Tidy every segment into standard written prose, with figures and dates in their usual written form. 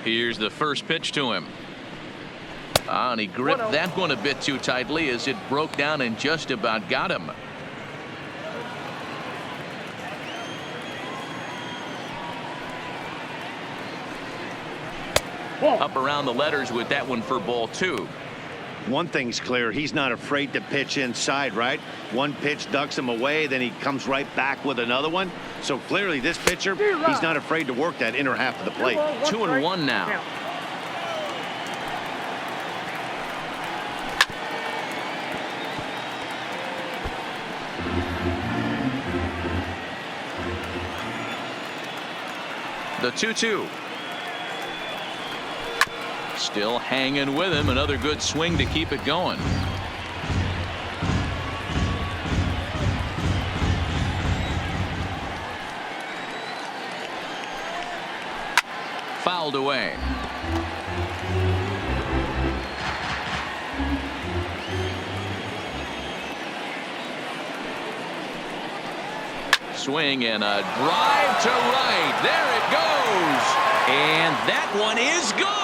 Here's the first pitch to him. And he gripped that one a bit too tightly as it broke down and just about got him. Up around the letters with that one for ball 2. One thing's clear, he's not afraid to pitch inside, right? One pitch ducks him away, then he comes right back with another one. So clearly this pitcher, he's not afraid to work that inner half of the plate. 2-1 now. The 2-2. Still hanging with him. Another good swing to keep it going. Fouled away. Swing and a drive to right. There it goes. And that one is gone.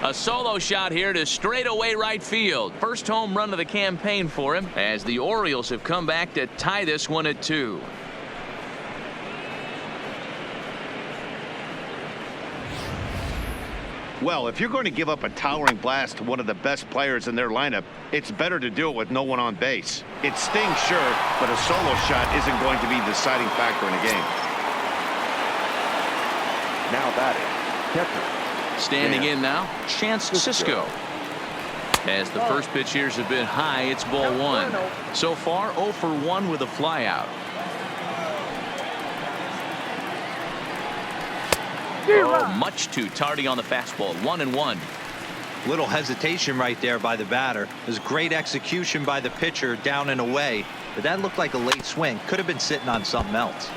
A solo shot here to straightaway right field. First home run of the campaign for him as the Orioles have come back to tie this one at 2. Well, if you're going to give up a towering blast to one of the best players in their lineup, it's better to do it with no one on base. It stings, sure, but a solo shot isn't going to be the deciding factor in a game. Now batting, catcher. Standing in now, Chance Sisco. As the first pitch here's a bit high, it's ball 1. So far 0 for 1 with a flyout. Oh, much too tardy on the fastball. 1-1. Little hesitation right there by the batter. It was great execution by the pitcher down and away, but that looked like a late swing. Could have been sitting on something else.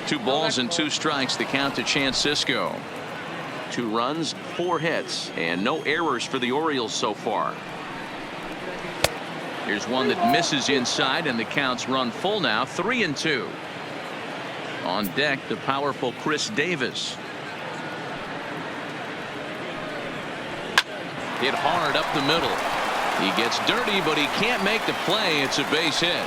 2 balls and 2 strikes, the count to Chance Sisco. 2 runs, 4 hits, and no errors for the Orioles so far. Here's one that misses inside, and the count's run full now, 3-2. On deck, the powerful Chris Davis. Hit hard up the middle. He gets dirty, but he can't make the play. It's a base hit.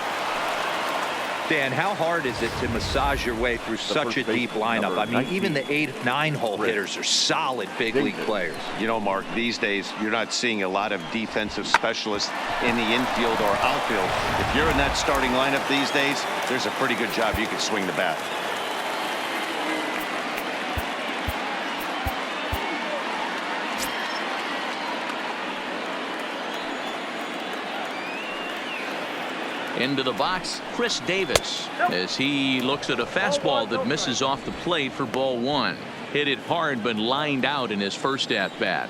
Dan, how hard is it to massage your way through such a deep lineup? I mean, even the 8, 9 hole hitters are solid big league players. You know, Mark, these days you're not seeing a lot of defensive specialists in the infield or outfield. If you're in that starting lineup these days, there's a pretty good job you can swing the bat. Into the box, Chris Davis, as he looks at a fastball that misses off the plate for ball 1. Hit it hard but lined out in his first at bat.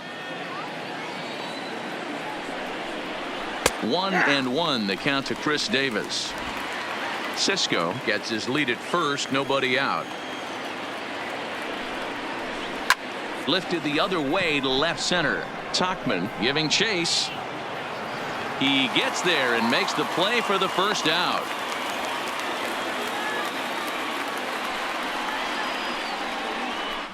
1-1 the count to Chris Davis. Sisco gets his lead at first, nobody out. Lifted the other way to left center. Tauchman giving chase. He gets there and makes the play for the first out.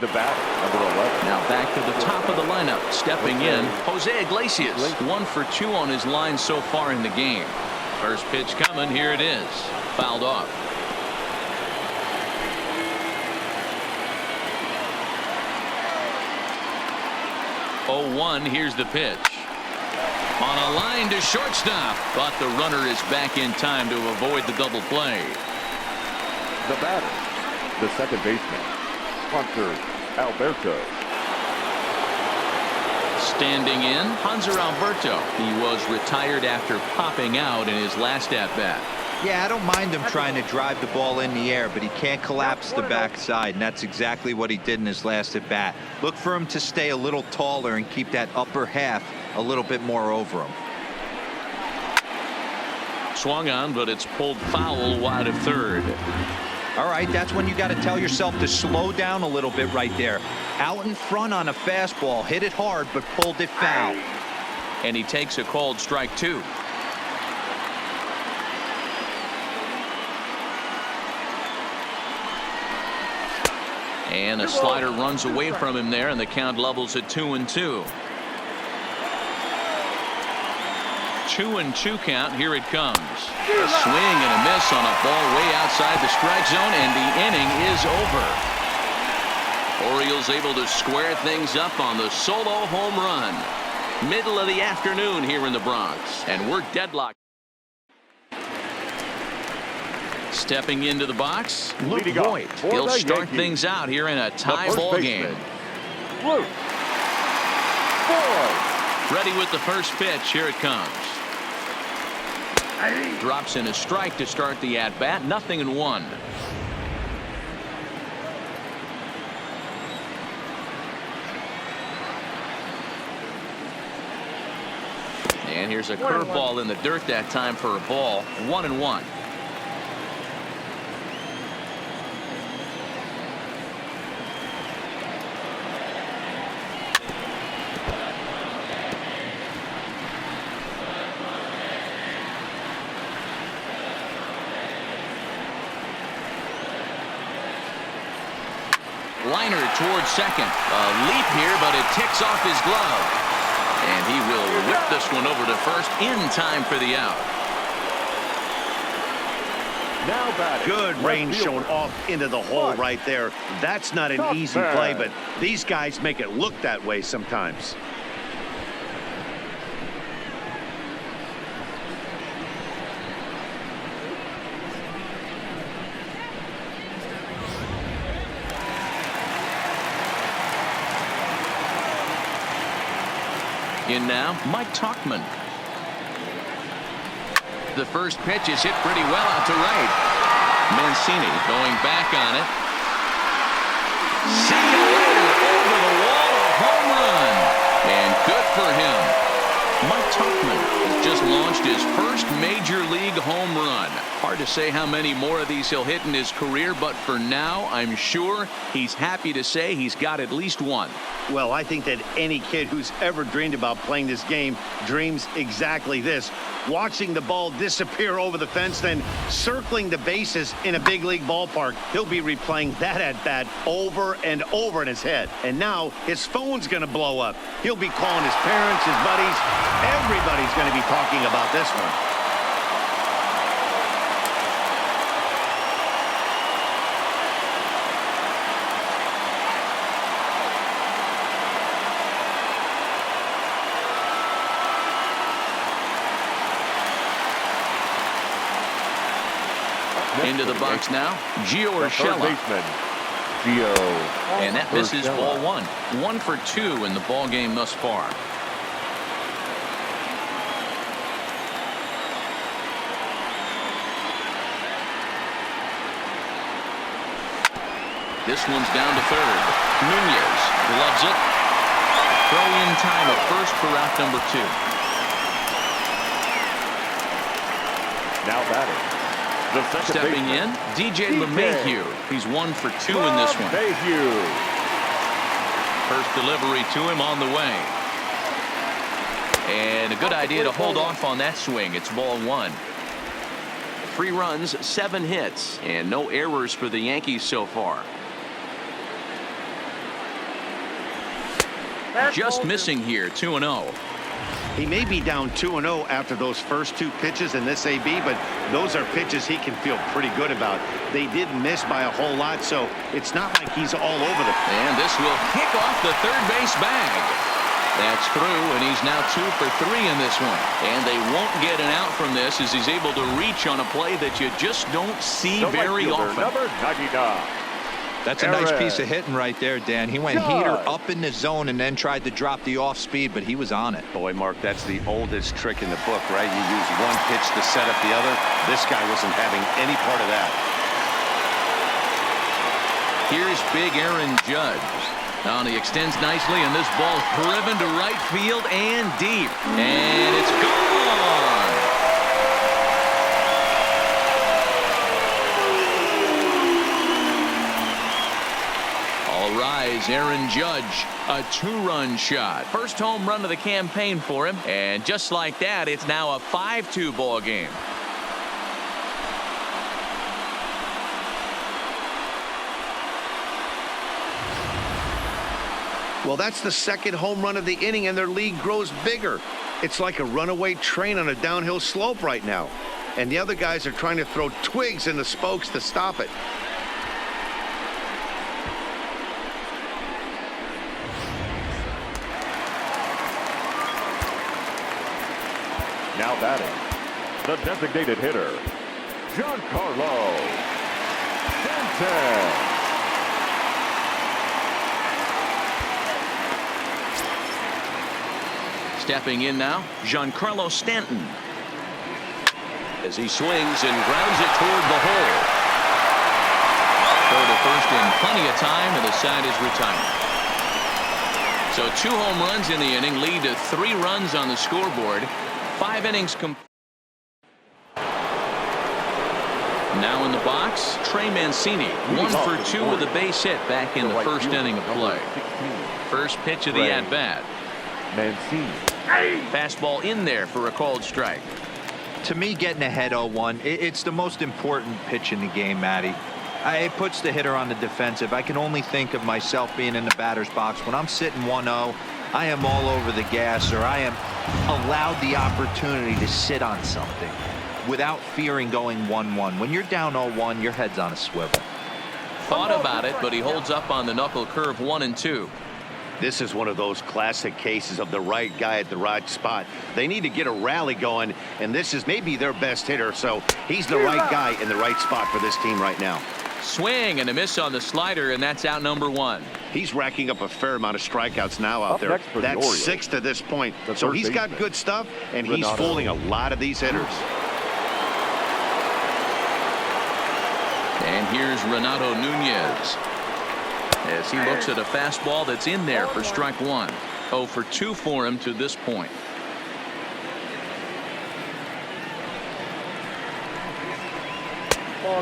The batter, number 11. Now back to the top of the lineup. Stepping in, Jose Iglesias. 1 for 2 on his line so far in the game. First pitch coming. Here it is. Fouled off. Oh, 1. Here's the pitch. On a line to shortstop, but the runner is back in time to avoid the double play. The batter, the second baseman, Hunter Alberto. Standing in, Hanser Alberto. He was retired after popping out in his last at-bat. Yeah, I don't mind him trying to drive the ball in the air, but he can't collapse the backside, and that's exactly what he did in his last at-bat. Look for him to stay a little taller and keep that upper half a little bit more over him. Swung on, but it's pulled foul wide of third. All right, that's when you got to tell yourself to slow down a little bit right there. Out in front on a fastball, hit it hard, but pulled it foul. And he takes a called strike 2. And a slider runs away from him there, and the count levels at 2-2. 2-2 count. Here it comes. A swing and a miss on a ball way outside the strike zone, and the inning is over. Orioles able to square things up on the solo home run. Middle of the afternoon here in the Bronx, and we're deadlocked. Stepping into the box, Luke Voigt. He'll start things out here in a tie ball game. Luke Voigt. Ready with the first pitch. Here it comes. Drops in a strike to start the at-bat. 0-1. And here's a curveball in the dirt that time for a ball. 1-1. Liner towards second. A leap here, but it ticks off his glove. And he will whip this one over to first in time for the out. Now batting. Good range shown off into the hole right there. That's not an easy play, but these guys make it look that way sometimes. In now, Mike Tauchman. The first pitch is hit pretty well out to right. Mancini going back on it. See you later. Over the wall, a home run. And good for him. Mike Tauchman has just launched his first major league home run. Hard to say how many more of these he'll hit in his career, but for now, I'm sure he's happy to say he's got at least one. Well, I think that any kid who's ever dreamed about playing this game dreams exactly this. Watching the ball disappear over the fence, then circling the bases in a big league ballpark. He'll be replaying that at bat over and over in his head. And now his phone's going to blow up. He'll be calling his parents, his buddies. Everybody's going to be talking about this one. Into the box now, Gio Urshela. And that misses ball one. 1 for 2 in the ball game thus far. This one's down to third. Nunez gloves it. Throw in time at first for out number 2. Now batting. Stepping in, DJ LeMahieu. He's 1 for 2 in this one. First delivery to him on the way. And a good idea to hold off on that swing. It's ball 1. 3 runs, 7 hits, and no errors for the Yankees so far. Just missing here, 2-0. He may be down 2-0 after those first 2 pitches in this AB, but those are pitches he can feel pretty good about. They did miss by a whole lot, so it's not like he's all over them. And this will kick off the third base bag. That's through, and he's now 2 for 3 in this one. And they won't get an out from this as he's able to reach on a play that you just don't see very often. Number 99. That's a nice piece of hitting right there, Dan. He went heater up in the zone and then tried to drop the off speed, but he was on it. Boy, Mark, that's the oldest trick in the book, right? You use one pitch to set up the other. This guy wasn't having any part of that. Here's big Aaron Judge. Now he extends nicely, and this ball's driven to right field and deep. And it's gone. is Aaron Judge. A 2-run shot. First home run of the campaign for him. And just like that, it's now a 5-2 ball game. Well, that's the second home run of the inning, and their lead grows bigger. It's like a runaway train on a downhill slope right now. And the other guys are trying to throw twigs in the spokes to stop it. Now batting, the designated hitter, Giancarlo Stanton. Stepping in now, Giancarlo Stanton. As he swings and grounds it toward the hole. Throw to first in plenty of time, and the side is retired. So 2 home runs in the inning lead to 3 runs on the scoreboard. 5 innings complete. Now in the box, Trey Mancini. 1 for 2 with a base hit back in the first inning of play. First pitch of the at-bat. Mancini. Fastball in there for a called strike. To me, getting ahead 0-1, it's the most important pitch in the game, Matty. It puts the hitter on the defensive. I can only think of myself being in the batter's box. When I'm sitting 1-0, I am all over the gas, or I am allowed the opportunity to sit on something without fearing going 1-1. When you're down 0-1, your head's on a swivel. Thought about it, but he holds up on the knuckle curve 1 and 2. This is one of those classic cases of the right guy at the right spot. They need to get a rally going, and this is maybe their best hitter, so he's the right guy in the right spot for this team right now. Swing and a miss on the slider, and that's out number 1. He's racking up a fair amount of strikeouts now out there. That's 6 to this point. So he's got good stuff, and he's fooling a lot of these hitters. And here's Renato Nunez. As he looks at a fastball that's in there for strike 1. 0 for 2 for him to this point.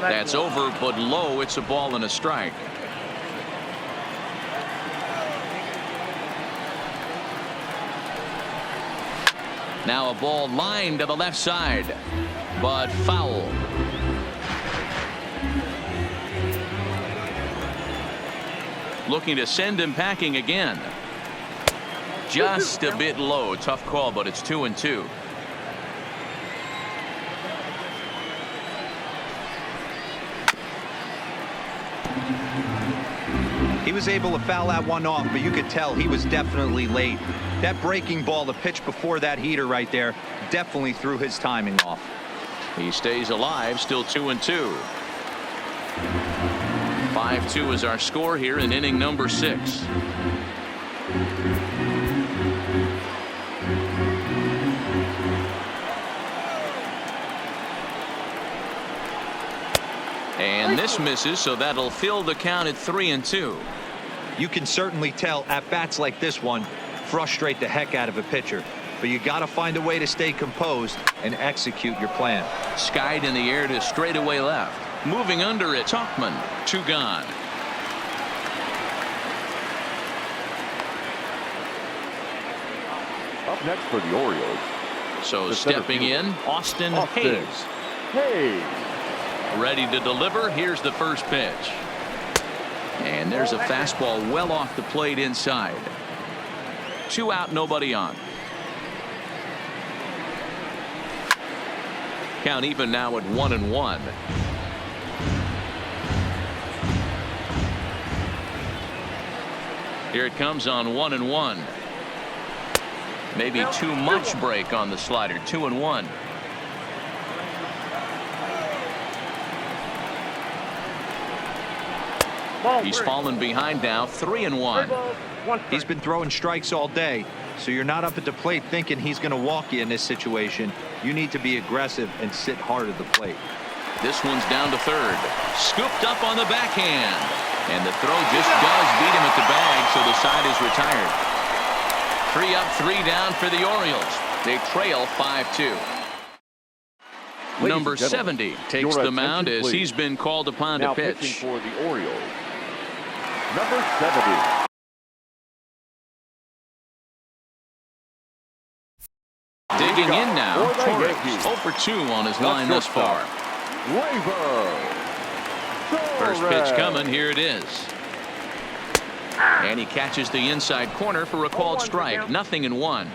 That's over, but low. It's a ball and a strike. Now a ball lined to the left side, but foul. Looking to send him packing again. Just a bit low. Tough call, but it's 2-2. He was able to foul that one off, but you could tell he was definitely late. That breaking ball, the pitch before that heater right there, definitely threw his timing off. He stays alive, still 2-2. 5-2 is our score here in inning number 6. And this misses, so that'll fill the count at 3-2. You can certainly tell at bats like this one frustrate the heck out of a pitcher, but you got to find a way to stay composed and execute your plan. Skied in the air to straightaway left. Moving under it, Tauchman. 2 gone. Up next for the Orioles. So the stepping in, Austin Hayes. Hayes. Ready to deliver. Here's the first pitch. And there's a fastball well off the plate inside. 2 out, nobody on. Count even now at 1-1. Here it comes on 1-1. Maybe too much break on the slider. 2-1. He's fallen behind now. 3-1. He's been throwing strikes all day, so you're not up at the plate thinking he's going to walk you in this situation. You need to be aggressive and sit hard at the plate. This one's down to third. Scooped up on the backhand. And the throw just does beat him at the bag, so the side is retired. 3 up, 3 down for the Orioles. They trail 5-2. Number 70 takes the mound as he's been called upon to pitch. Pitching for the Orioles, number 70. Digging in now, For the Torres, Yankees. 0 for 2 on his The line thus far. First pitch coming, here it is. And he catches the inside corner for a called strike. 0-1.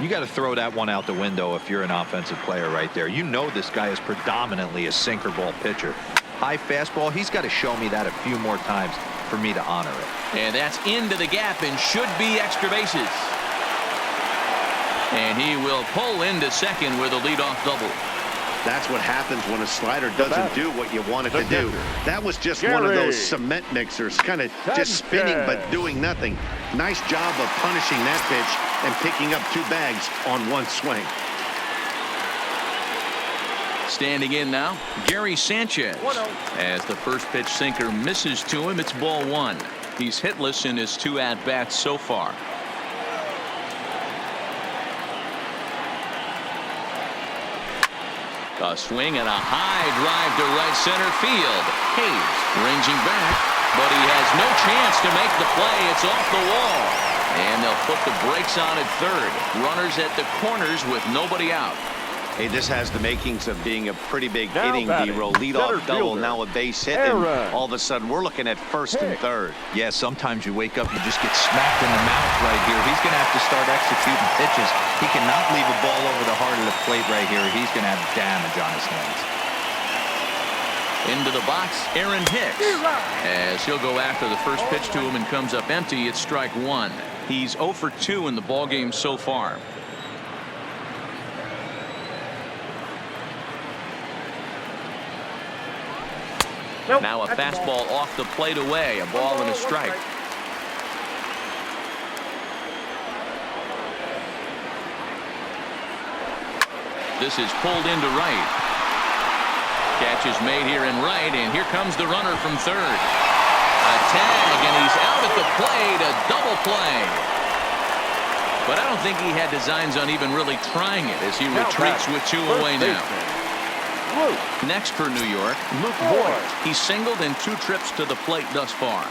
You got to throw that one out the window if you're an offensive player right there. You know this guy is predominantly a sinker ball pitcher. High fastball, he's got to show me that a few more times for me to honor it. And that's into the gap and should be extra bases. And he will pull into second with a leadoff double. That's what happens when a slider doesn't do what you want it to do. That was just one of those cement mixers, kind of just spinning but doing nothing. Nice job of punishing that pitch and picking up 2 bags on 1 swing. Standing in now, Gary Sanchez. As the first pitch sinker misses to him, it's ball 1. He's hitless in his 2 at-bats so far. A swing and a high drive to right center field. Hayes ranging back, but he has no chance to make the play. It's off the wall. And they'll put the brakes on at third. Runners at the corners with nobody out. Hey, this has the makings of being a pretty big inning, D-roll. Leadoff double, now a base hit, and all of a sudden we're looking at first and third. Yeah, sometimes you wake up, you just get smacked in the mouth right here. He's going to have to start executing pitches. He cannot leave a ball over the heart of the plate right here. He's going to have damage on his hands. Into the box, Aaron Hicks. As he'll go after the first pitch to him and comes up empty, it's strike 1. He's 0 for 2 in the ballgame so far. Now a fastball off the plate away, a ball and a strike. This is pulled into right. Catch is made here in right, and here comes the runner from third. A tag, and he's out at the plate, a double play. But I don't think he had designs on even really trying it as he retreats with 2 away now. Next for New York, Luke Voigt. He's singled in 2 trips to the plate thus far.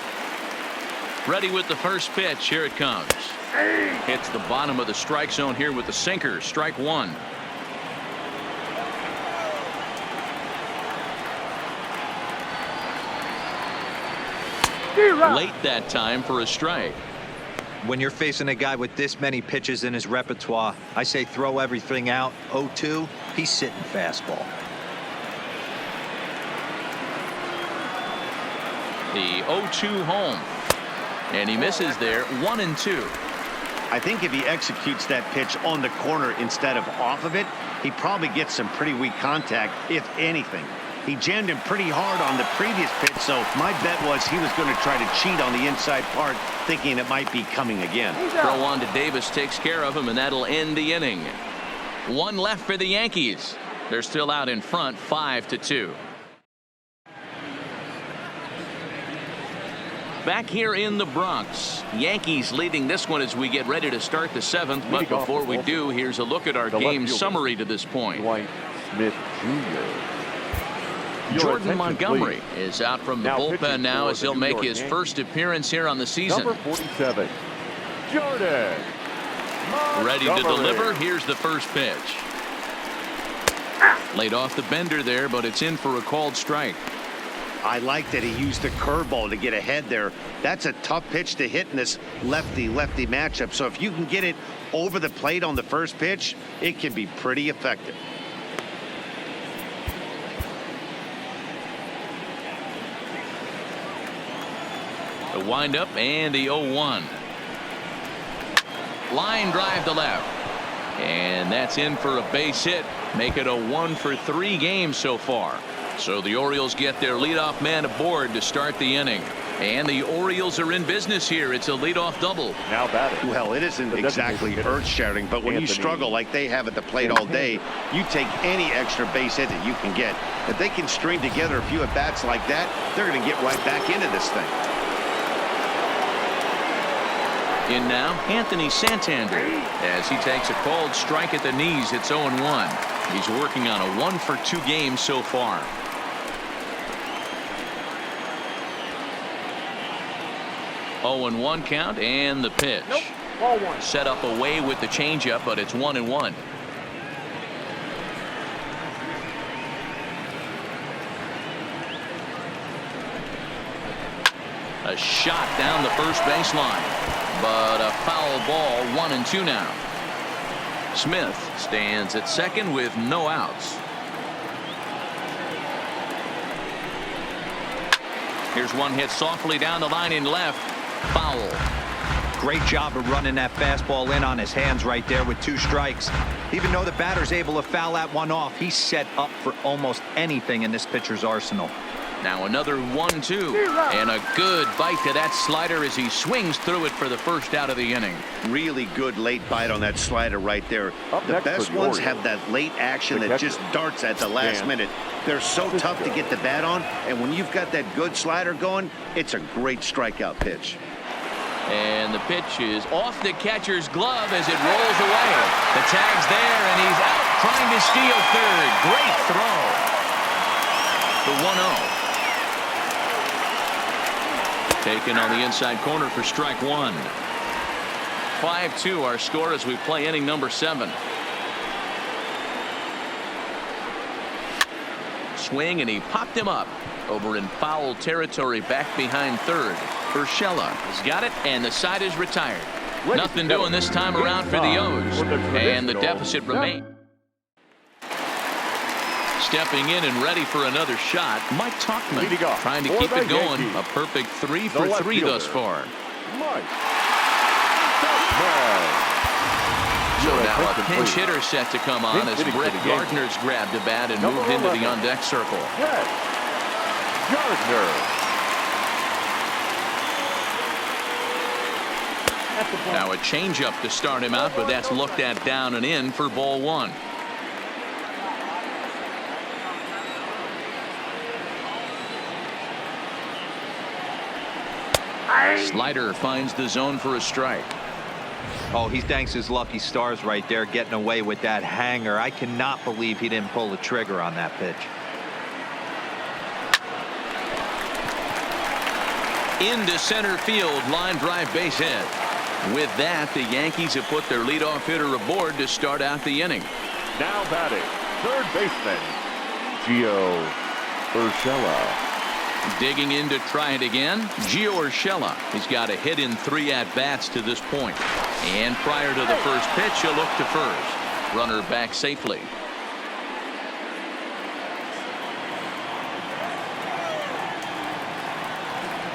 Ready with the first pitch. Here it comes. Hits the bottom of the strike zone here with the sinker. Strike 1. Late that time for a strike. When you're facing a guy with this many pitches in his repertoire, I say throw everything out. 0-2, he's sitting fastball. The 0-2 home. And he misses there, 1-2. I think if he executes that pitch on the corner instead of off of it, he probably gets some pretty weak contact, if anything. He jammed him pretty hard on the previous pitch, so my bet was he was going to try to cheat on the inside part, thinking it might be coming again. Throw on to Davis takes care of him, and that'll end the inning. 1 left for the Yankees. They're still out in front, 5-2. Back here in the Bronx, Yankees leading this one as we get ready to start the 7th. But before we do, here's a look at our game summary to this point. Dwight Smith Jr. Jordan Montgomery is out from the bullpen now as he'll make his first appearance here on the season. Number 47, Jordan Ready to deliver. Here's the first pitch. Laid off the bender there, but it's in for a called strike. I like that he used the curveball to get ahead there. That's a tough pitch to hit in this lefty-lefty matchup. So if you can get it over the plate on the first pitch, it can be pretty effective. The windup and the 0-1. Line drive to left. And that's in for a base hit. Make it a 1-for-3 game so far. So the Orioles get their leadoff man aboard to start the inning. And the Orioles are in business here. It's a leadoff double. Now batting. Well, it isn't exactly earth-shattering, but when you struggle like they have at the plate all day, you take any extra base hit that you can get. If they can string together a few at-bats like that, they're going to get right back into this thing. In now, Anthony Santander. As he takes a called strike at the knees, it's 0-1. He's working on a 1-for-2 game so far. Oh, 0-1 count and the pitch. Set up away with the changeup, but it's 1-1. A shot down the first baseline, but a foul ball. 1-2 now. Smith stands at second with no outs. Here's one hit softly down the line in left. Foul. Great job of running that fastball in on his hands right there with 2 strikes. Even though the batter's able to foul that one off, he's set up for almost anything in this pitcher's arsenal. Now another 1-2, and a good bite to that slider as he swings through it for the first out of the inning. Really good late bite on that slider right there. Up The next best for the ones Orioles, have that late action the that catcher, just darts at the last Dan minute. They're so tough to get the bat on, and when you've got that good slider going, it's a great strikeout pitch. And the pitch is off the catcher's glove as it rolls away. The tag's there, and he's out trying to steal third. Great throw. The 1-0. Taken on the inside corner for strike one. 5-2 our score as we play inning number 7. Swing, and he popped him up over in foul territory back behind third. Urshela has got it, and the side is retired. Nothing doing this time around for the O's, and the deficit remains. Stepping in and ready for another shot, Mike Tauchman trying to keep it going. A perfect 3 for 3 thus far. Mike. So now a pinch hitter set to come on as Brett Gardner's grabbed a bat and moved into the on-deck circle. Brett Gardner. Now a changeup to start him out, but that's looked at down and in for ball 1. Slider finds the zone for a strike. Oh, he thanks his lucky stars right there, getting away with that hanger. I cannot believe he didn't pull the trigger on that pitch. Into center field, line drive, base hit. With that, the Yankees have put their leadoff hitter aboard to start out the inning. Now batting, third baseman, Gio Urshela. Digging in to try it again, Gio Urshela. He's got a hit in 3 at-bats to this point. And prior to the first pitch, he'll look to first. Runner back safely.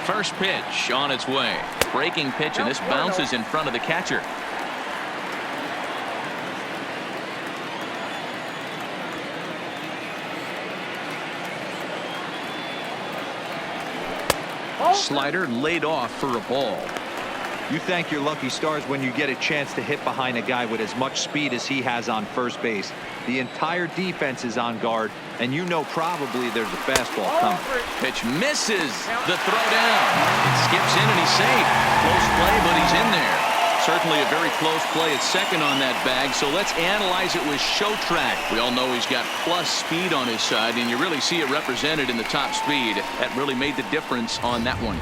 First pitch on its way. Breaking pitch, and this bounces in front of the catcher. Slider laid off for a ball. You thank your lucky stars when you get a chance to hit behind a guy with as much speed as he has on first base. The entire defense is on guard, and you know probably there's a fastball coming. Pitch misses. The throw down. It skips in, and he's safe. Close play, but he's in there. Certainly a very close play at second on that bag, so let's analyze it with show track. We all know he's got plus speed on his side, and you really see it represented in the top speed. That really made the difference on that one.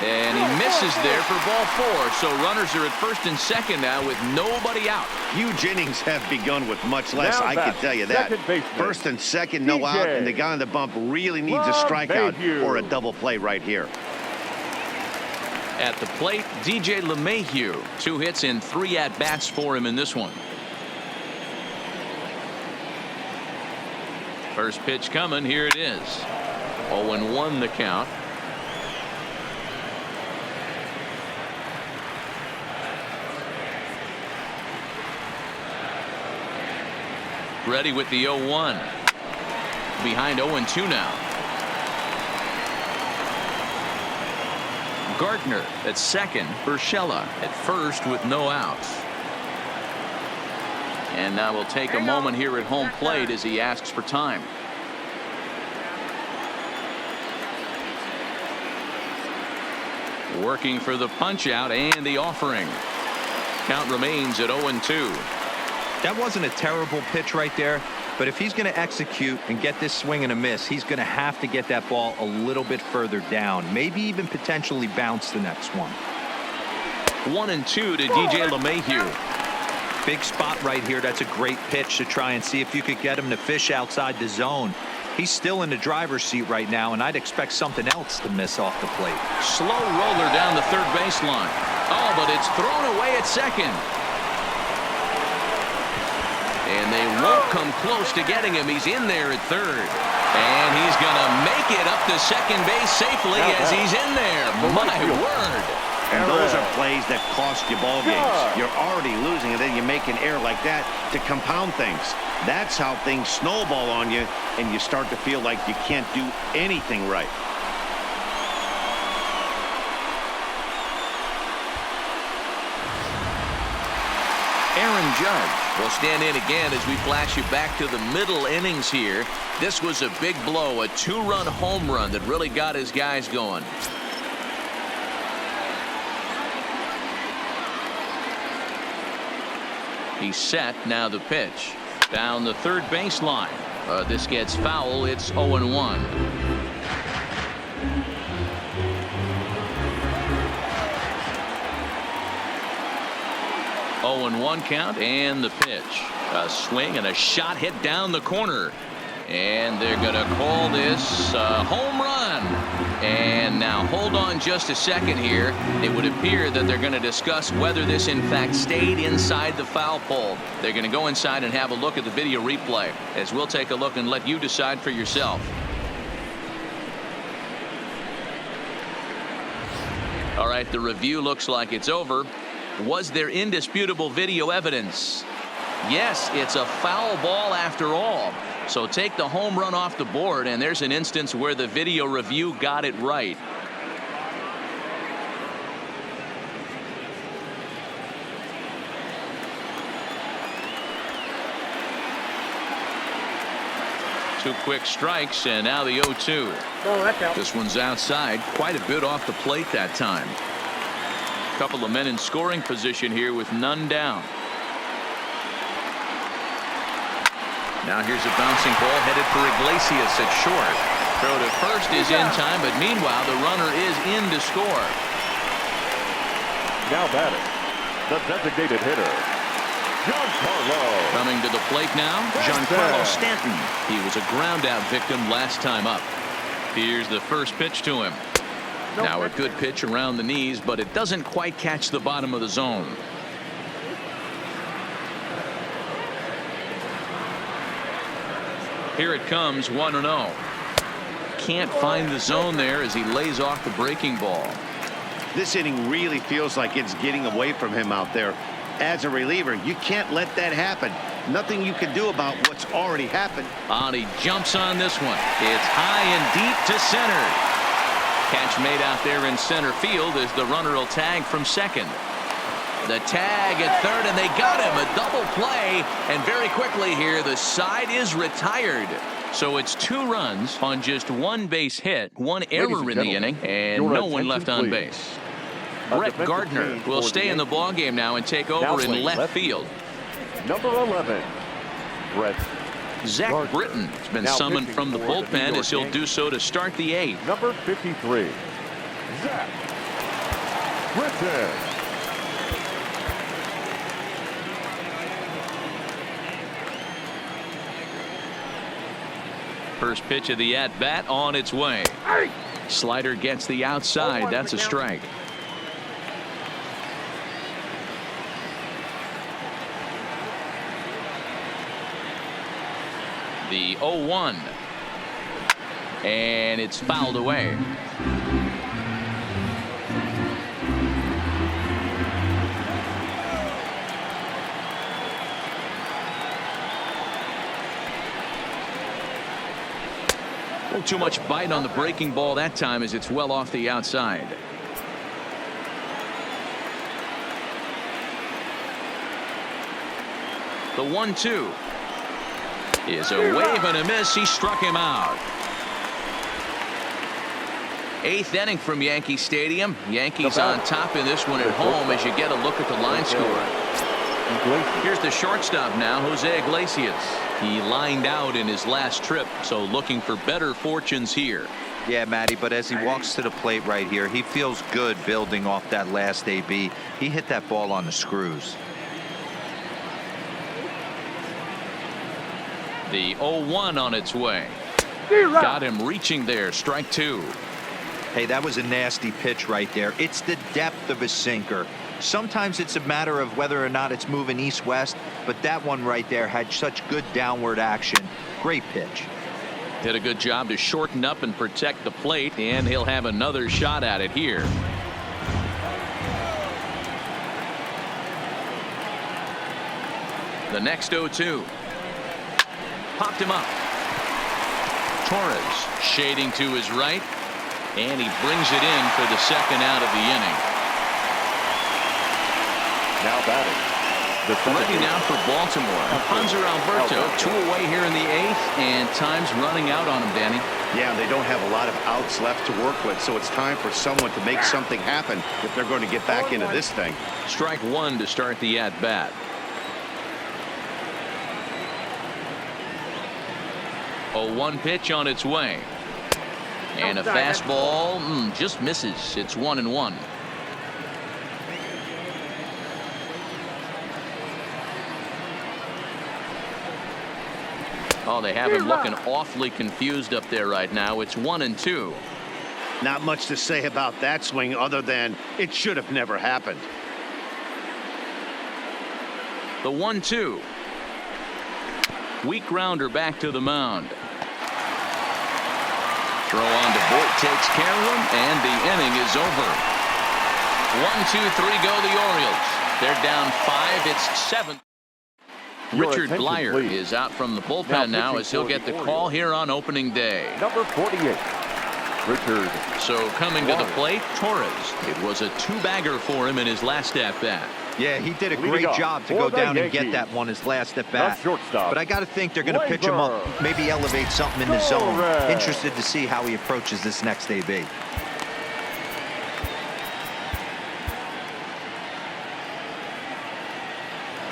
And he misses there for ball 4. So runners are at first and second now with nobody out. Huge innings have begun with much less, Now I can tell you that. First and second, no out, and the guy on the bump really needs a strikeout or a double play right here. At the plate, DJ LeMahieu. 2 hits and 3 at-bats for him in this one. First pitch coming. Here it is. 0-1 the count. Ready with the 0-1. Behind 0-2 now. Gardner at second. Urshela at first with no outs. And now we'll take a moment here at home plate as he asks for time. Working for the punch out and the offering. Count remains at 0-2. That wasn't a terrible pitch right there, but if he's going to execute and get this swing and a miss, he's going to have to get that ball a little bit further down, maybe even potentially bounce the next one. 1-2 to DJ LeMahieu. Big spot right here. That's a great pitch to try and see if you could get him to fish outside the zone. He's still in the driver's seat right now, and I'd expect something else to miss off the plate. Slow roller down the third baseline. Oh, but it's thrown away at second. And they won't come close to getting him. He's in there at third. And he's going to make it up to second base safely as he's in there. My word. And those are plays that cost you ball games. You're already losing, and then you make an error like that to compound things. That's how things snowball on you, and you start to feel like you can't do anything right. Aaron Judge will stand in again as we flash you back to the middle innings here. This was a big blow, a two-run home run that really got his guys going. He's set. Now the pitch. Down the third baseline. This gets foul. It's 0-1. 0-1 count, and the pitch. A swing and a shot hit down the corner. And they're going to call this a home run. And now hold on just a second here. It would appear that they're going to discuss whether this in fact stayed inside the foul pole. They're going to go inside and have a look at the video replay, as we'll take a look and let you decide for yourself. All right, the review looks like it's over. Was there indisputable video evidence? Yes, it's a foul ball after all. So take the home run off the board, and there's an instance where the video review got it right. Two quick strikes, and now the 0-2. This one's outside, quite a bit off the plate that time. Couple of men in scoring position here with none down. Now here's a bouncing ball headed for Iglesias at short. Throw to first is in time, but meanwhile the runner is in to score. Now batting, the designated hitter, Giancarlo. Coming to the plate now, Giancarlo Stanton. He was a ground out victim last time up. Here's the first pitch to him. Now a good pitch around the knees, but it doesn't quite catch the bottom of the zone. Here it comes, 1-0. Can't find the zone there as he lays off the breaking ball. This inning really feels like it's getting away from him out there. As a reliever, you can't let that happen. Nothing you can do about what's already happened. And he jumps on this one. It's high and deep to center. Catch made out there in center field as the runner will tag from second. The tag at third, and they got him. A double play, and very quickly here the side is retired. So it's 2 runs on just 1 base hit, 1 error in the inning, and no one left on base. Brett Gardner will stay in the ballgame now and take over in left field. Number 11, Brett Zach Britton has been summoned from the bullpen as he'll do so to start the 8th. Number 53, Zach Britton. First pitch of the at-bat on its way. Slider gets the outside. That's a strike. The 0-1. And it's fouled away. A little too much bite on the breaking ball that time as it's well off the outside. The 1-2 is a wave and a miss. He struck him out. 8th inning from Yankee Stadium. Yankees on top in this one at home as you get a look at the line score. Here's the shortstop now, Jose Iglesias. He lined out in his last trip, so looking for better fortunes here. Yeah, Matty, but as he walks to the plate right here, he feels good building off that last AB. He hit that ball on the screws. The 0-1 on its way. Got him reaching there. Strike two. Hey, that was a nasty pitch right there. It's the depth of a sinker. Sometimes it's a matter of whether or not it's moving east-west, but that one right there had such good downward action. Great pitch. Did a good job to shorten up and protect the plate, and he'll have another shot at it here. The next 0-2. Popped him up. Torres shading to his right, and he brings it in for the second out of the inning. Now batting. Ready now for Baltimore. Hanser Alberto, 2 away here in the 8th, and time's running out on him, Danny. Yeah, they don't have a lot of outs left to work with, so it's time for someone to make something happen if they're going to get back into this thing. Strike one to start the at-bat. 0-1 pitch on its way. And a fastball just misses. It's 1-1. Oh, they have him looking awfully confused up there right now. It's 1-2. Not much to say about that swing other than it should have never happened. The 1-2. Weak grounder back to the mound. Throw on to Boyd, takes care of him, and the inning is over. 1-2-3 go the Orioles. They're down 5. It's 7. Richard Blyer is out from the bullpen now as he'll get the call here on opening day. Number 48, Richard. So coming to the plate, Torres. It was a 2-bagger for him in his last at-bat. Yeah, he did a great job to go down and get that one his last at bat. But I got to think they're going to pitch him up, maybe elevate something in the zone. Interested to see how he approaches this next AB.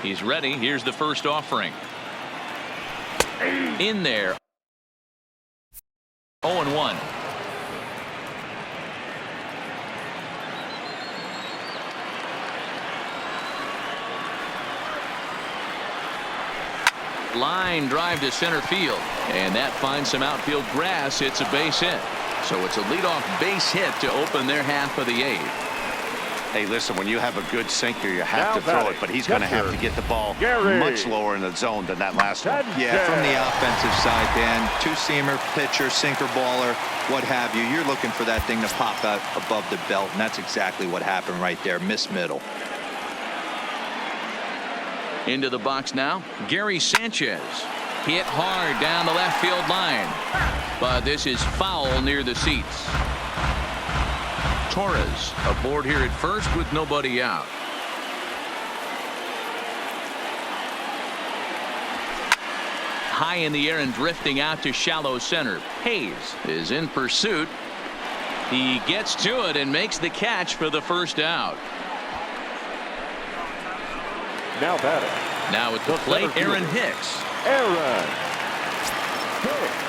He's ready. Here's the first offering. In there. 0-1. Line drive to center field, and that finds some outfield grass. It's a base hit. So it's a leadoff base hit to open their half of the 8th. Hey, listen, when you have a good sinker, you have to throw it, but he's going to have to get the ball much lower in the zone than that last one. Yeah, from the offensive side, Dan, two-seamer, pitcher, sinker baller, what have you. You're looking for that thing to pop out above the belt, and that's exactly what happened right there. Miss middle. Into the box now, Gary Sanchez. Hit hard down the left field line, but this is foul near the seats. Torres aboard here at first with nobody out. High in the air and drifting out to shallow center. Hayes is in pursuit. He gets to it and makes the catch for the first out. Now batting. Now at the plate, Aaron Hicks. Aaron Hicks.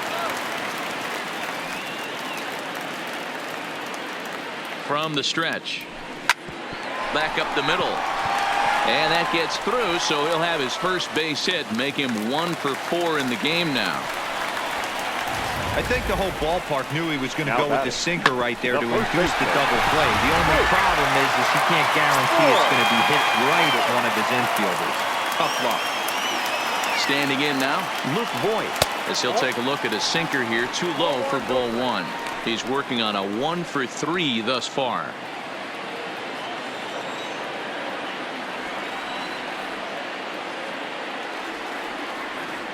From the stretch. Back up the middle. And that gets through, so he'll have his first base hit, make him 1 for 4 in the game now. I think the whole ballpark knew he was going to go with the sinker right there to induce the double play. The only problem is he can't guarantee it's going to be hit right at one of his infielders. Tough luck. Standing in now, Luke Voigt, as he'll take a look at a sinker here, too low for ball 1. He's working on a 1 for 3 thus far.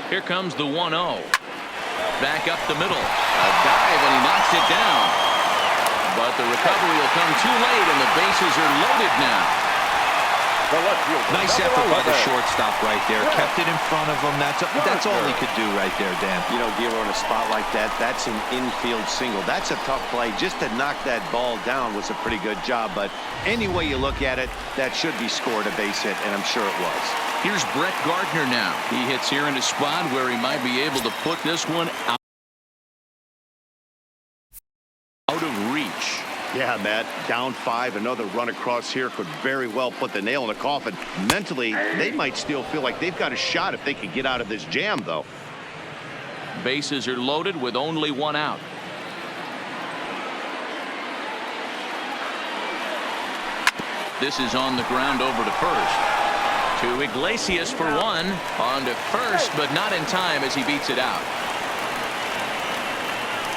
Here comes the 1-0. Back up the middle. A dive, and he knocks it down. But the recovery will come too late, and the bases are loaded now. Nice effort by the shortstop right there. Kept it in front of him. That's all he could do right there, Dan. You know, Gilo, in a spot like that, that's an infield single. That's a tough play. Just to knock that ball down was a pretty good job. But any way you look at it, that should be scored a base hit, and I'm sure it was. Here's Brett Gardner now. He hits here in a spot where he might be able to put this one out of reach. Yeah, Matt, down 5, another run across here could very well put the nail in the coffin. Mentally, they might still feel like they've got a shot if they could get out of this jam, though. Bases are loaded with only one out. This is on the ground over to first. To Iglesias for one. On to first, but not in time as he beats it out.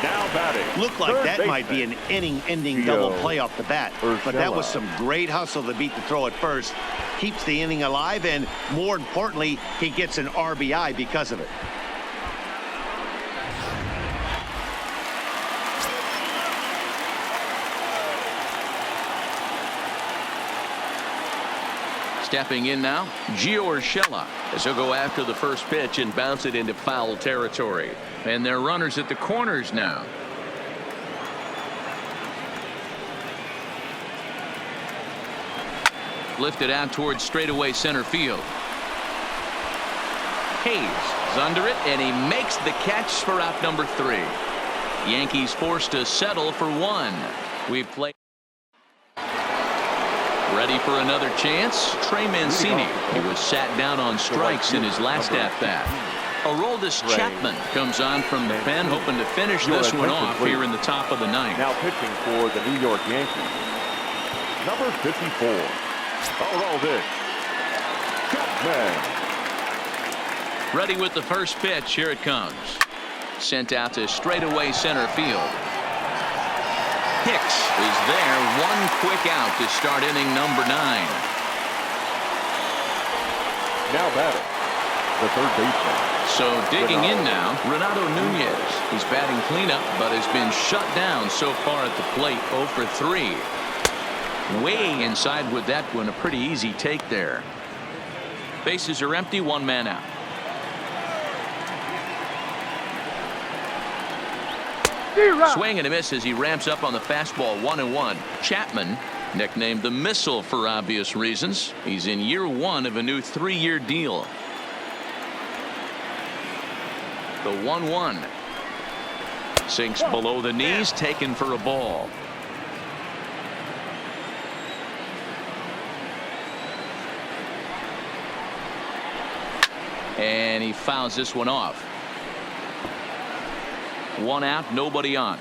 Now batting. Looked like that might be an inning-ending double play off the bat. But that was some great hustle to beat the throw at first. Keeps the inning alive, and more importantly, he gets an RBI because of it. Stepping in now, Gio Urshela, as he'll go after the first pitch and bounce it into foul territory. And their runners at the corners now. Lifted out towards straightaway center field. Hayes is under it, and he makes the catch for out number 3. Yankees forced to settle for one. We've played. Ready for another chance. Trey Mancini. He was sat down on strikes in his last at-bat. Aroldis Chapman comes on from the pen, hoping to finish this one off here in the top of the ninth. Now pitching for the New York Yankees, number 54, Aroldis Chapman. Ready with the first pitch. Here it comes. Sent out to straightaway center field. Hicks is there. One quick out to start inning number 9. Now batting, the third baseman. So digging in now, Renato Nunez. He's batting cleanup, but has been shut down so far at the plate. 0 for 3. Way inside with that one. A pretty easy take there. Bases are empty. One man out. Swing and a miss as he ramps up on the fastball. 1-1. Chapman, nicknamed the Missile for obvious reasons. He's in year 1 of a new 3-year deal. The 1-1 sinks below the knees, taken for a ball. And he fouls this one off. 1 out, nobody on.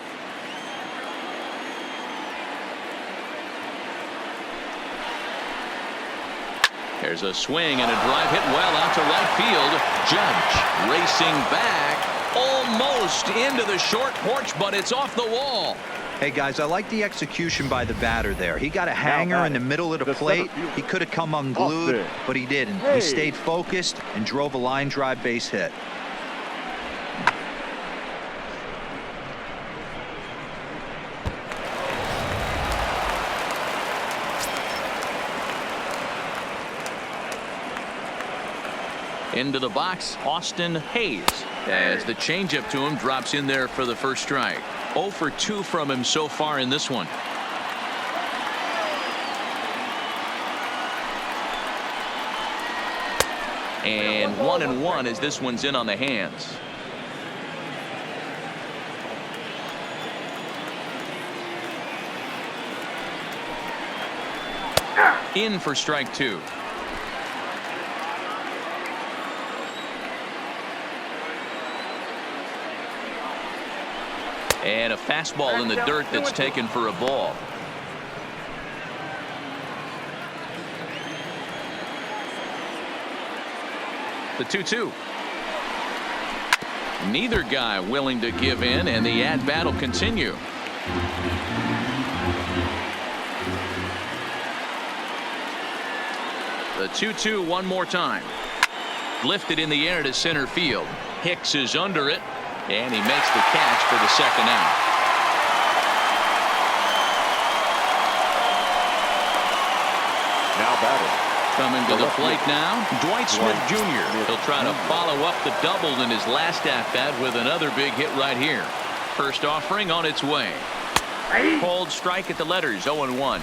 There's a swing and a drive hit well out to right field. Judge racing back, almost into the short porch, but it's off the wall. Hey guys, I like the execution by the batter there. He got a hanger in the middle of the plate. He could have come unglued, but he didn't. He stayed focused and drove a line drive base hit. Into the box, Austin Hayes, as the changeup to him drops in there for the first strike. 0 for 2 from him so far in this one. And 1-1 as this one's in on the hands. In for strike 2. And a fastball in the dirt that's taken for a ball. The 2-2. Neither guy willing to give in, and the at-bat will continue. The 2-2 one more time. Lifted in the air to center field. Hicks is under it. And he makes the catch for the second out. Now batting. Coming to the plate now, Dwight Smith Jr. He'll try to follow up the double in his last at-bat with another big hit right here. First offering on its way. Called strike at the letters, 0-1.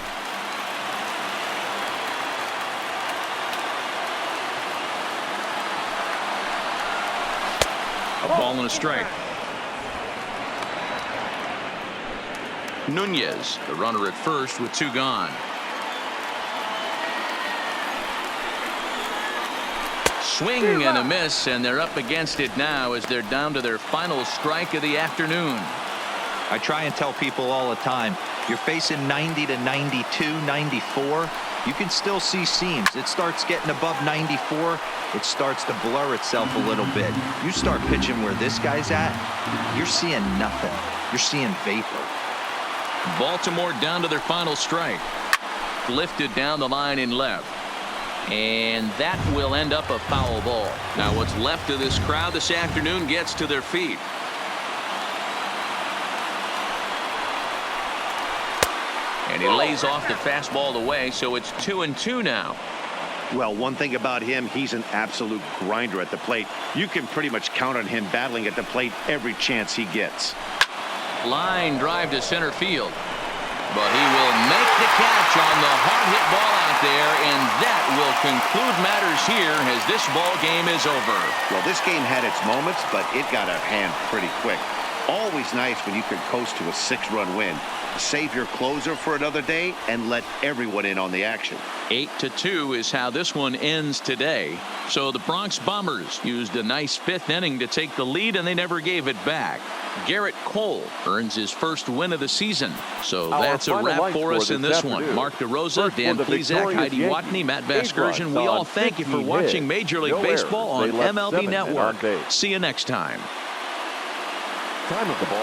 A ball and a strike. Nunez, the runner at first with 2 gone. swing and a miss, and they're up against it now as they're down to their final strike of the afternoon. I try and tell people all the time, you're facing 90 to 92, 94. You can still see seams. It starts getting above 94. It starts to blur itself a little bit. You start pitching where this guy's at, you're seeing nothing. You're seeing vapor. Baltimore down to their final strike. Lifted down the line in left. And that will end up a foul ball. Now what's left of this crowd this afternoon gets to their feet. And he lays off the fastball away, so it's 2-2 now. Well, one thing about him, he's an absolute grinder at the plate. You can pretty much count on him battling at the plate every chance he gets. Line drive to center field. But he will make the catch on the hard hit ball out there, and that will conclude matters here as this ball game is over. Well, this game had its moments, but it got out of hand pretty quick. Always nice when you can coast to a 6-run win. Save your closer for another day and let everyone in on the action. 8-2 is how this one ends today. So the Bronx Bombers used a nice 5th inning to take the lead, and they never gave it back. Garrett Cole earns his first win of the season. So that's a wrap for us in this one. Mark DeRosa, Dan Plezak, Heidi Watney, Matt Vasgersian. We all thank you for watching Major League Baseball on MLB Network. See you next time. Time of the ball.